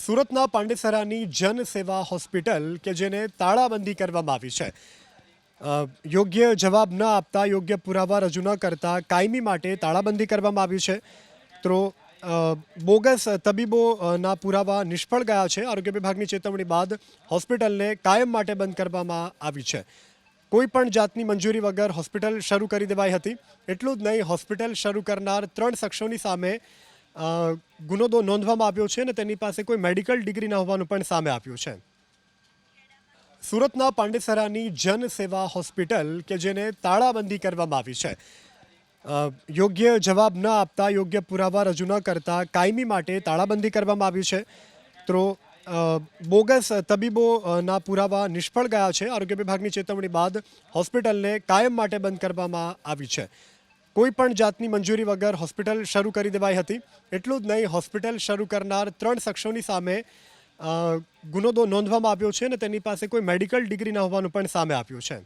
સુરતના પાંડેસરાની જન સેવા હોસ્પિટલ કે જેને તાળાબંધી કરવામાં આવી છે યોગ્ય જવાબ ન આપતા યોગ્ય પુરાવા રજૂ ન કરતા કાયમી માટે તાળાબંધી કરવામાં આવી છે તો બોગસ તબીબોના પુરાવા નિષ્ફળ ગયા છે। આરોગ્ય વિભાગની ચેતવણી બાદ હોસ્પિટલને કાયમ માટે બંધ કરવામાં આવી છે। કોઈ પણ જાતની મંજૂરી વગર હોસ્પિટલ શરૂ કરી દેવાઈ હતી। એટલું જ નહીં, હોસ્પિટલ શરૂ કરનાર 3 શખ્સોની સામે ગુનો નોંધવામાં આવ્યો છે અને તેની પાસે કોઈ મેડિકલ ડિગ્રી ન હોવાનું પણ સામે આવ્યું છે। સુરતના પાંડેસરાની જન સેવા હોસ્પિટલ કે જેને તાળાબંધી કરવામાં આવી છે યોગ્ય જવાબ ન આપતા યોગ્ય પુરાવા રજૂ ન કરતા કાયમી માટે તાળાબંધી કરવામાં આવી છે તો બોગસ તબીબોના પુરાવા નિષ્ફળ ગયા છે। આરોગ્ય વિભાગની ચેતવણી બાદ હોસ્પિટલને કાયમ માટે બંધ કરવામાં આવી છે। કોઈ પણ જાતની મંજૂરી વગર હોસ્પિટલ શરૂ કરી દેવાઈ હતી। એટલું જ નહીં, હોસ્પિટલ શરૂ કરનાર 3 શખ્સોની સામે ગુનો નોંધવામાં આવ્યો છે અને તેની પાસે કોઈ મેડિકલ ડિગ્રી ન હોવાનું પણ સામે આવ્યું છે।